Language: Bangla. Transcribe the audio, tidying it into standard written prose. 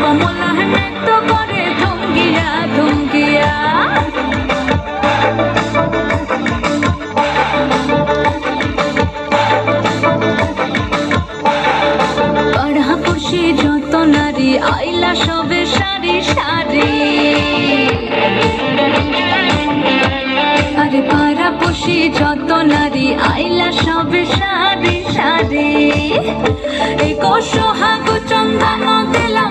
কমলা নৃত্য করে ধুমকিয়া ধুমকিয়া। পাড়াপড়শি যত নারী আইলা সবে সারি সারি। আরে পাড়াপড়শি যত নারী আইলা সবে সারি সারি। এই কসহাগু চন্দন দিলা